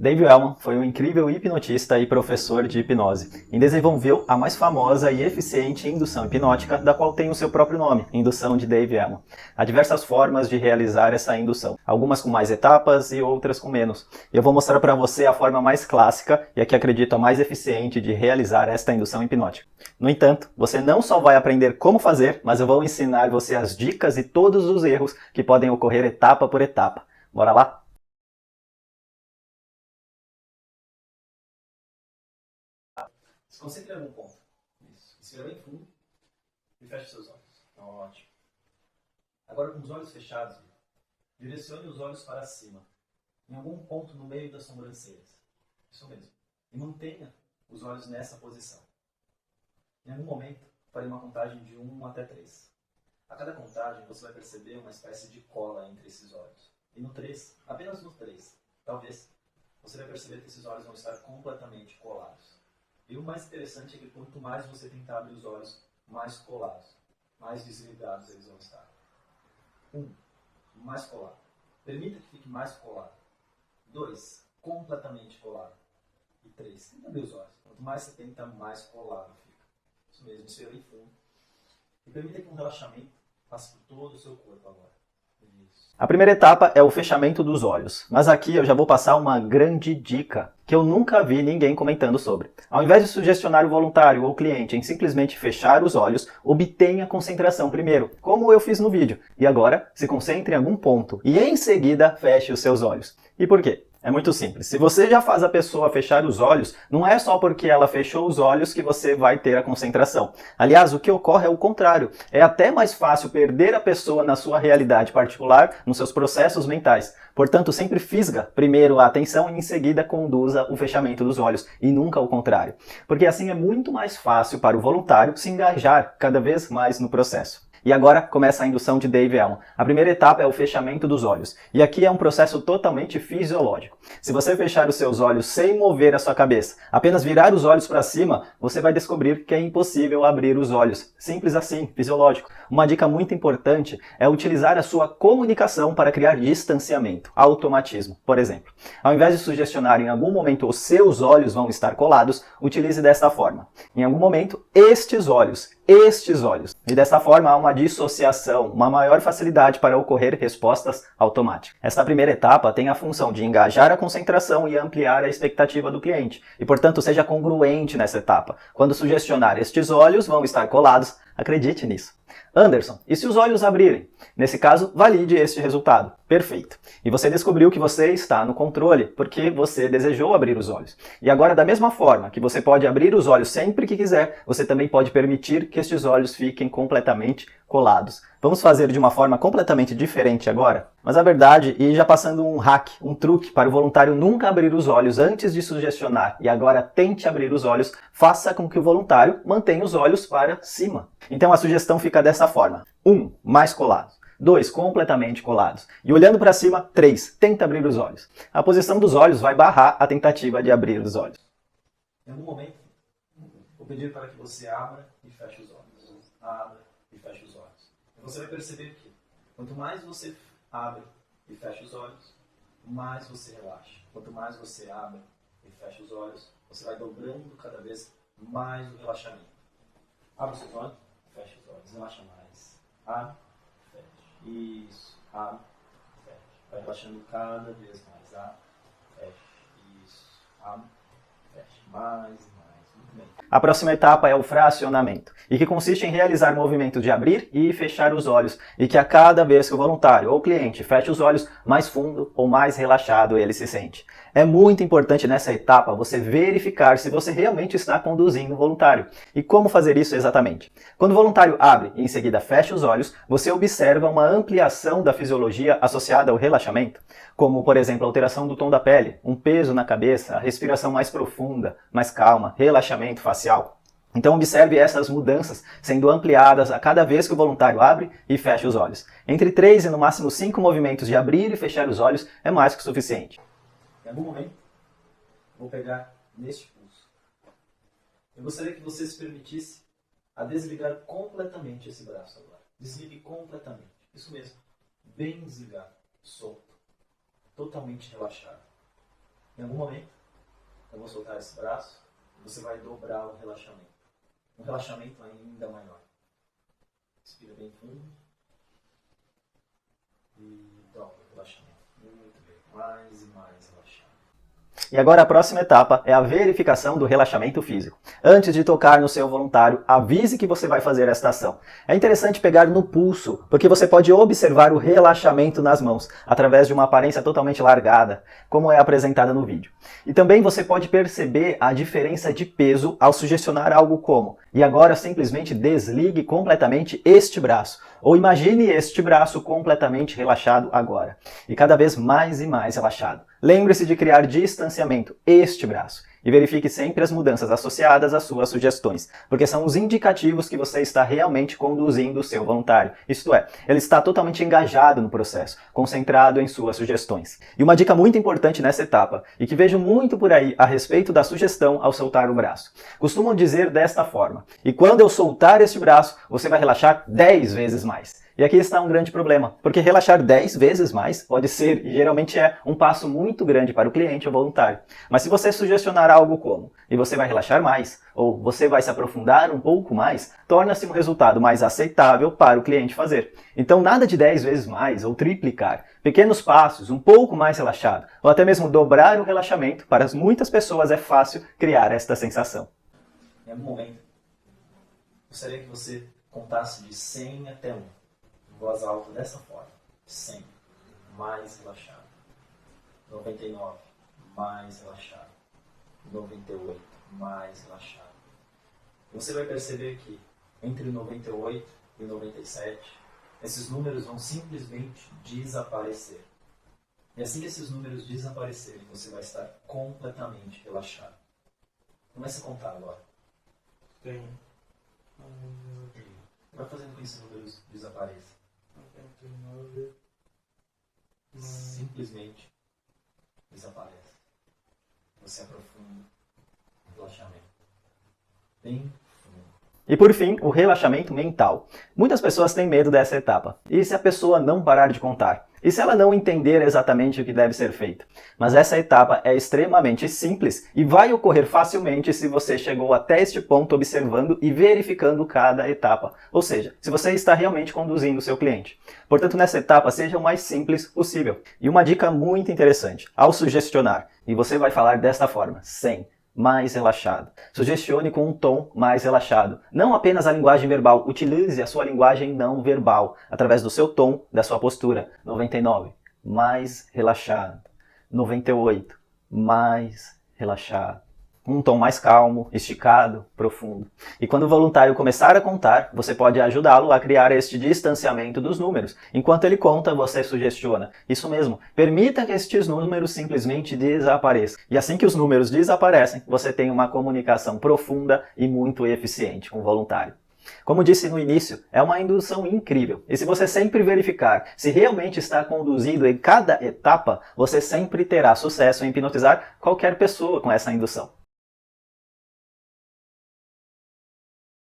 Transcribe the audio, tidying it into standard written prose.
Dave Wellman foi um incrível hipnotista e professor de hipnose e desenvolveu a mais famosa e eficiente indução hipnótica, da qual tem o seu próprio nome, indução de Dave Wellman. Há diversas formas de realizar essa indução, algumas com mais etapas e outras com menos. Eu vou mostrar para você a forma mais clássica e a que acredito a mais eficiente de realizar esta indução hipnótica. No entanto, você não só vai aprender como fazer, mas eu vou ensinar você as dicas e todos os erros que podem ocorrer etapa por etapa. Bora lá? Se concentre em algum ponto. Isso. Inspira bem fundo e feche seus olhos. Ótimo. Agora, com os olhos fechados, direcione os olhos para cima, em algum ponto no meio das sobrancelhas. Isso mesmo. E mantenha os olhos nessa posição. Em algum momento, farei uma contagem de 1 até 3. A cada contagem, você vai perceber uma espécie de cola entre esses olhos. E no 3, apenas no 3, talvez, você vai perceber que esses olhos vão estar completamente colados. E o mais interessante é que quanto mais você tentar abrir os olhos, mais colados, mais desligados eles vão estar. 1. Mais colado. Permita que fique mais colado. 2. Completamente colado. E 3. Tenta abrir os olhos. Quanto mais você tenta, mais colado fica. Isso mesmo, inspira bem fundo. E permita que um relaxamento passe por todo o seu corpo agora. A primeira etapa é o fechamento dos olhos, mas aqui eu já vou passar uma grande dica que eu nunca vi ninguém comentando sobre. Ao invés de sugestionar o voluntário ou o cliente em simplesmente fechar os olhos, obtenha concentração primeiro, como eu fiz no vídeo. E agora, se concentre em algum ponto e em seguida feche os seus olhos. E por quê? É muito simples. Se você já faz a pessoa fechar os olhos, não é só porque ela fechou os olhos que você vai ter a concentração. Aliás, o que ocorre é o contrário. É até mais fácil perder a pessoa na sua realidade particular, nos seus processos mentais. Portanto, sempre fisga primeiro a atenção e em seguida conduza o fechamento dos olhos, e nunca o contrário. Porque assim é muito mais fácil para o voluntário se engajar cada vez mais no processo. E agora começa a indução de Dave Wellman. A primeira etapa é o fechamento dos olhos. E aqui é um processo totalmente fisiológico. Se você fechar os seus olhos sem mover a sua cabeça, apenas virar os olhos para cima, você vai descobrir que é impossível abrir os olhos. Simples assim, fisiológico. Uma dica muito importante é utilizar a sua comunicação para criar distanciamento, automatismo. Por exemplo, ao invés de sugestionar em algum momento os seus olhos vão estar colados, utilize desta forma. Em algum momento, estes olhos. E dessa forma há uma dissociação, uma maior facilidade para ocorrer respostas automáticas. Esta primeira etapa tem a função de engajar a concentração e ampliar a expectativa do cliente. E, portanto, seja congruente nessa etapa. Quando sugestionar estes olhos vão estar colados, acredite nisso. Anderson, e se os olhos abrirem? Nesse caso, valide este resultado. Perfeito. E você descobriu que você está no controle, porque você desejou abrir os olhos. E agora, da mesma forma que você pode abrir os olhos sempre que quiser, você também pode permitir que estes olhos fiquem completamente colados. Vamos fazer de uma forma completamente diferente agora? Mas a verdade, e já passando um hack, um truque para o voluntário nunca abrir os olhos antes de sugestionar, e agora tente abrir os olhos, faça com que o voluntário mantenha os olhos para cima. Então a sugestão fica dessa forma. 1. Mais colados. 2. Completamente colados. E olhando para cima, 3. Tenta abrir os olhos. A posição dos olhos vai barrar a tentativa de abrir os olhos. Em algum momento, vou pedir para que você abra e feche os olhos. Abra e feche os olhos. E você vai perceber que quanto mais você abre e fecha os olhos, mais você relaxa. Quanto mais você abre e fecha os olhos, você vai dobrando cada vez mais o relaxamento. Abre os seus olhos, fecha os olhos, relaxa mais. Abre, fecha. Isso. Abre, fecha. Vai relaxando cada vez mais. Abre, fecha. Isso. Abre, fecha. Mais e mais. Muito bem. A próxima etapa é o fracionamento, e que consiste em realizar movimentos de abrir e fechar os olhos, e que a cada vez que o voluntário ou cliente fecha os olhos, mais fundo ou mais relaxado ele se sente. É muito importante nessa etapa você verificar se você realmente está conduzindo o voluntário. E como fazer isso exatamente? Quando o voluntário abre e em seguida fecha os olhos, você observa uma ampliação da fisiologia associada ao relaxamento, como, por exemplo, a alteração do tom da pele, um peso na cabeça, a respiração mais profunda, mais calma, relaxamento facial. Então observe essas mudanças sendo ampliadas a cada vez que o voluntário abre e fecha os olhos. Entre 3 e no máximo 5 movimentos de abrir e fechar os olhos é mais que suficiente. Em algum momento, vou pegar neste pulso. Eu gostaria que você se permitisse a desligar completamente esse braço agora. Desligue completamente. Isso mesmo. Bem desligado. Solto. Totalmente relaxado. Em algum momento, eu vou soltar esse braço e você vai dobrar o relaxamento. Um relaxamento ainda maior. Respira bem fundo. E dobra o relaxamento. Muito bem. Mais e mais relaxado. E agora a próxima etapa é a verificação do relaxamento físico. Antes de tocar no seu voluntário, avise que você vai fazer esta ação. É interessante pegar no pulso, porque você pode observar o relaxamento nas mãos, através de uma aparência totalmente largada, como é apresentada no vídeo. E também você pode perceber a diferença de peso ao sugestionar algo como: e agora simplesmente desligue completamente este braço. Ou imagine este braço completamente relaxado agora. E cada vez mais e mais relaxado. Lembre-se de criar distanciamento, este braço. E verifique sempre as mudanças associadas às suas sugestões, porque são os indicativos que você está realmente conduzindo o seu voluntário. Isto é, ele está totalmente engajado no processo, concentrado em suas sugestões. E uma dica muito importante nessa etapa, e que vejo muito por aí a respeito da sugestão ao soltar o braço. Costumam dizer desta forma: e quando eu soltar este braço, você vai relaxar 10 vezes mais. E aqui está um grande problema, porque relaxar 10 vezes mais pode ser, e geralmente é, um passo muito grande para o cliente ou voluntário. Mas se você sugestionar algo como: e você vai relaxar mais, ou você vai se aprofundar um pouco mais, torna-se um resultado mais aceitável para o cliente fazer. Então nada de 10 vezes mais, ou triplicar. Pequenos passos, um pouco mais relaxado, ou até mesmo dobrar o relaxamento, para muitas pessoas é fácil criar esta sensação. Em algum momento, gostaria que você contasse de 100 até 1. Em voz alta, dessa forma: 100, mais relaxado. 99, mais relaxado. 98, mais relaxado. Você vai perceber que entre 98 e 97, esses números vão simplesmente desaparecer. E assim que esses números desaparecerem, você vai estar completamente relaxado. Comece a contar agora. Tem. Vai fazendo com que esses números desapareçam. 99. Simplesmente desaparece. Você aprofunda o relaxamento. Bem fundo. E por fim, o relaxamento mental. Muitas pessoas têm medo dessa etapa. E se a pessoa não parar de contar? E se ela não entender exatamente o que deve ser feito? Mas essa etapa é extremamente simples e vai ocorrer facilmente se você chegou até este ponto observando e verificando cada etapa. Ou seja, se você está realmente conduzindo o seu cliente. Portanto, nessa etapa, seja o mais simples possível. E uma dica muito interessante: ao sugestionar, e você vai falar desta forma: 100. Mais relaxado. Sugestione com um tom mais relaxado. Não apenas a linguagem verbal, utilize a sua linguagem não verbal, através do seu tom, da sua postura. 99, mais relaxado. 98, mais relaxado. Um tom mais calmo, esticado, profundo. E quando o voluntário começar a contar, você pode ajudá-lo a criar este distanciamento dos números. Enquanto ele conta, você sugestiona: isso mesmo, permita que estes números simplesmente desapareçam. E assim que os números desaparecem, você tem uma comunicação profunda e muito eficiente com o voluntário. Como disse no início, é uma indução incrível. E se você sempre verificar se realmente está conduzido em cada etapa, você sempre terá sucesso em hipnotizar qualquer pessoa com essa indução.